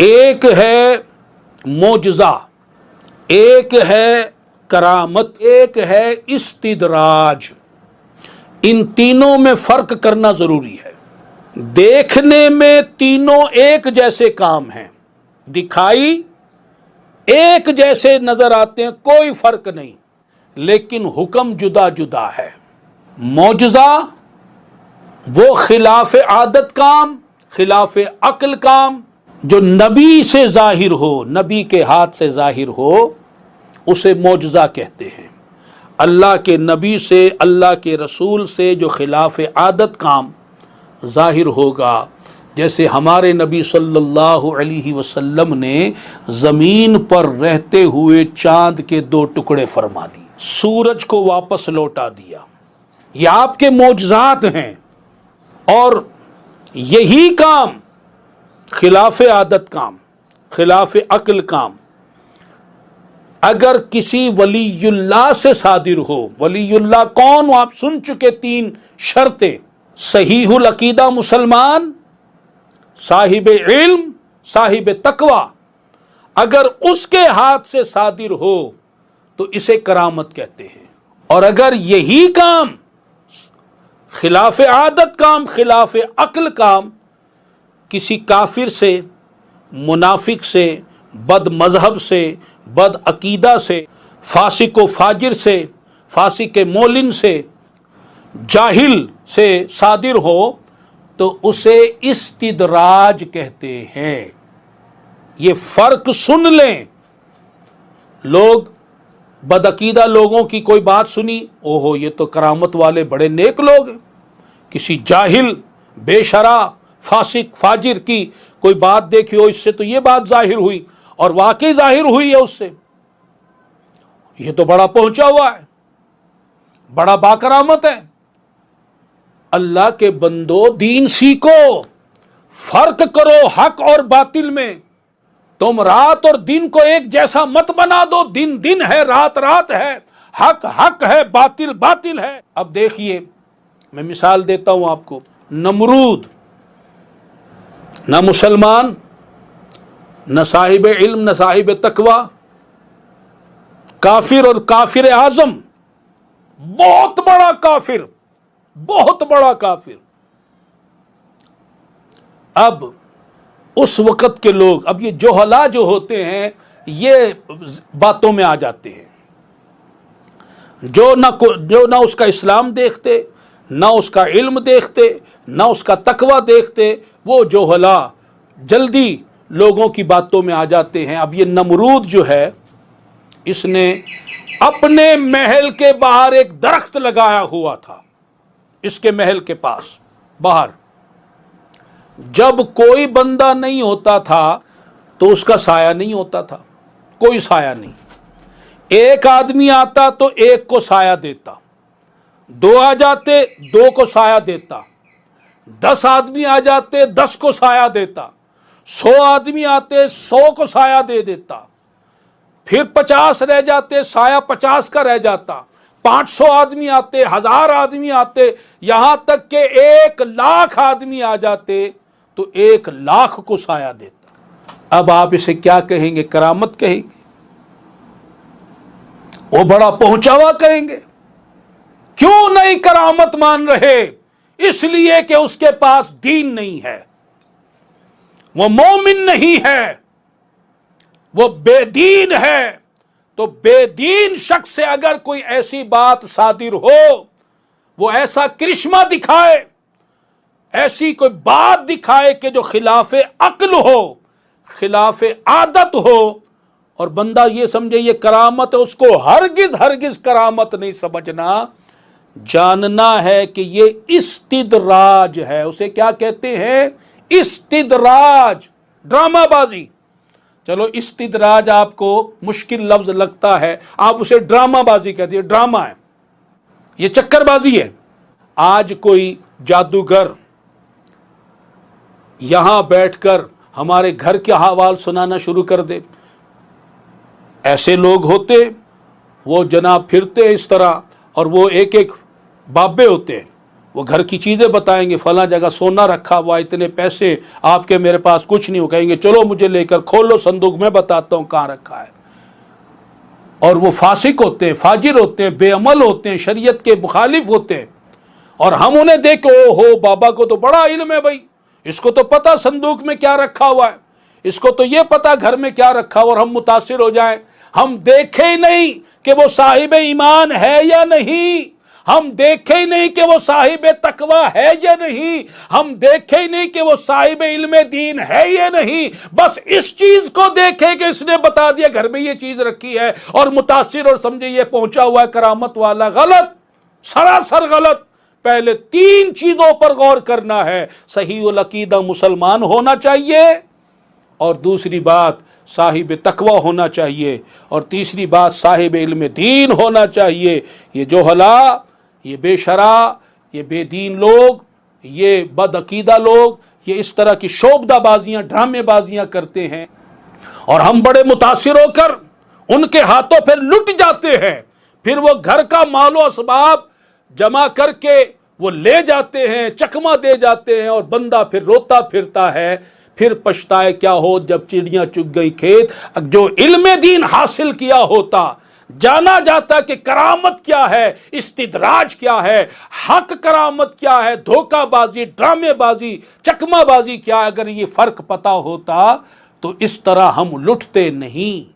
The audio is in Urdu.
ایک ہے معجزہ، ایک ہے کرامت، ایک ہے استدراج۔ ان تینوں میں فرق کرنا ضروری ہے۔ دیکھنے میں تینوں ایک جیسے کام ہیں، دکھائی ایک جیسے نظر آتے ہیں، کوئی فرق نہیں، لیکن حکم جدا جدا ہے۔ معجزہ وہ خلاف عادت کام، خلاف عقل کام جو نبی سے ظاہر ہو، نبی کے ہاتھ سے ظاہر ہو، اسے معجزہ کہتے ہیں۔ اللہ کے نبی سے، اللہ کے رسول سے جو خلاف عادت کام ظاہر ہوگا، جیسے ہمارے نبی صلی اللہ علیہ وسلم نے زمین پر رہتے ہوئے چاند کے 2 ٹکڑے فرما دیے، سورج کو واپس لوٹا دیا، یہ آپ کے معجزات ہیں۔ اور یہی کام خلاف عادت کام، خلاف عقل کام اگر کسی ولی اللہ سے صادر ہو، ولی اللہ کون؟ آپ سن چکے 3 شرطیں: صحیح العقیدہ مسلمان، صاحب علم، صاحب تقوی، اگر اس کے ہاتھ سے صادر ہو تو اسے کرامت کہتے ہیں۔ اور اگر یہی کام خلاف عادت کام، خلاف عقل کام کسی کافر سے، منافق سے، بد مذہب سے، بد عقیدہ سے، فاسق و فاجر سے، فاسق مولن سے، جاہل سے صادر ہو تو اسے استدراج کہتے ہیں۔ یہ فرق سن لیں۔ لوگ بدعقیدہ لوگوں کی کوئی بات سنی، اوہو یہ تو کرامت والے بڑے نیک لوگ ہیں۔ کسی جاہل، بے شرع، فاسق فاجر کی کوئی بات دیکھی ہو، اس سے تو یہ بات ظاہر ہوئی، اور واقعی ظاہر ہوئی ہے اس سے، یہ تو بڑا پہنچا ہوا ہے، بڑا باکرامت ہے۔ اللہ کے بندو، دین سیکھو، فرق کرو حق اور باطل میں۔ تم رات اور دن کو ایک جیسا مت بنا دو، دن دن ہے، رات رات ہے، حق حق ہے، باطل باطل ہے۔ اب دیکھیے، میں مثال دیتا ہوں آپ کو۔ نمرود نہ مسلمان، نہ صاحب علم، نہ صاحب تقوی، کافر اور کافر اعظم، بہت بڑا کافر، بہت بڑا کافر۔ اب اس وقت کے لوگ، اب یہ جوہلا جو ہوتے ہیں، یہ باتوں میں آ جاتے ہیں، جو نہ اس کا اسلام دیکھتے، نہ اس کا علم دیکھتے، نہ اس کا تقوی دیکھتے، وہ جوہلا جلدی لوگوں کی باتوں میں آ جاتے ہیں۔ اب یہ نمرود جو ہے، اس نے اپنے محل کے باہر ایک درخت لگایا ہوا تھا، اس کے محل کے پاس باہر۔ جب کوئی بندہ نہیں ہوتا تھا تو اس کا سایہ نہیں ہوتا تھا، کوئی سایہ نہیں۔ ایک آدمی آتا تو ایک کو سایہ دیتا، 2 آ جاتے 2 کو سایہ دیتا، 10 آدمی آ جاتے 10 کو سایہ دیتا، 100 آدمی آتے 100 کو سایہ دے دیتا، پھر 50 رہ جاتے، سایہ 50 کا رہ جاتا، 500 آدمی آتے، 1000 آدمی آتے، یہاں تک کہ 1,00,000 آدمی آ جاتے تو 1,00,000 کو سایہ دیتا۔ اب آپ اسے کیا کہیں گے؟ کرامت کہیں گے؟ وہ بڑا پہنچا ہوا کہیں گے؟ کیوں نہیں کرامت مان رہے؟ اس لیے کہ اس کے پاس دین نہیں ہے، وہ مومن نہیں ہے، وہ بے دین ہے۔ تو بے دین شخص سے اگر کوئی ایسی بات صادر ہو، وہ ایسا کرشمہ دکھائے، ایسی کوئی بات دکھائے کہ جو خلاف عقل ہو، خلاف عادت ہو، اور بندہ یہ سمجھے یہ کرامت ہے، اس کو ہرگز ہرگز کرامت نہیں سمجھنا، جاننا ہے کہ یہ استدراج ہے۔ اسے کیا کہتے ہیں؟ استدراج، ڈرامہ بازی۔ چلو استدراج آپ کو مشکل لفظ لگتا ہے، آپ اسے ڈرامہ بازی کہتے ہیں، ڈرامہ ہے، یہ چکر بازی ہے۔ آج کوئی جادوگر یہاں بیٹھ کر ہمارے گھر کے حوال سنانا شروع کر دے، ایسے لوگ ہوتے، وہ جناب پھرتے اس طرح، اور وہ ایک ایک بابے ہوتے ہیں، وہ گھر کی چیزیں بتائیں گے، فلاں جگہ سونا رکھا ہوا، اتنے پیسے آپ کے، میرے پاس کچھ نہیں، وہ کہیں گے چلو مجھے لے کر کھولو صندوق، میں بتاتا ہوں کہاں رکھا ہے۔ اور وہ فاسق ہوتے ہیں، فاجر ہوتے ہیں، بے عمل ہوتے ہیں، شریعت کے مخالف ہوتے ہیں، اور ہم انہیں دیکھ کے او ہو بابا کو تو بڑا علم ہے بھائی، اس کو تو پتہ صندوق میں کیا رکھا ہوا ہے، اس کو تو یہ پتہ گھر میں کیا رکھا ہوا، اور ہم متاثر ہو جائیں۔ ہم دیکھے ہی نہیں کہ وہ صاحب ایمان ہے یا نہیں، ہم دیکھے ہی نہیں کہ وہ صاحب تقوی ہے یا نہیں، ہم دیکھے ہی نہیں کہ وہ صاحب علم دین ہے یا نہیں، بس اس چیز کو دیکھے کہ اس نے بتا دیا گھر میں یہ چیز رکھی ہے، اور متاثر اور سمجھے یہ پہنچا ہوا ہے کرامت والا۔ غلط، سراسر غلط۔ پہلے 3 چیزوں پر غور کرنا ہے، صحیح العقیدہ مسلمان ہونا چاہیے، اور دوسری بات صاحب تقوی ہونا چاہیے، اور تیسری بات صاحب علم دین ہونا چاہیے۔ یہ جوہلا، یہ بے شرع، یہ بے دین لوگ، یہ بد عقیدہ لوگ، یہ اس طرح کی شعبدہ بازیاں، ڈرامے بازیاں کرتے ہیں، اور ہم بڑے متاثر ہو کر ان کے ہاتھوں پھر لٹ جاتے ہیں، پھر وہ گھر کا مال و اسباب جمع کر کے وہ لے جاتے ہیں، چکمہ دے جاتے ہیں، اور بندہ پھر روتا پھرتا ہے، پھر پچھتائے کیا ہو جب چڑیاں چگ گئی کھیت۔ جو علم دین حاصل کیا ہوتا، جانا جاتا کہ کرامت کیا ہے، استدراج کیا ہے، حق کرامت کیا ہے، دھوکہ بازی، ڈرامے بازی، چکمہ بازی کیا ہے، اگر یہ فرق پتہ ہوتا تو اس طرح ہم لٹتے نہیں۔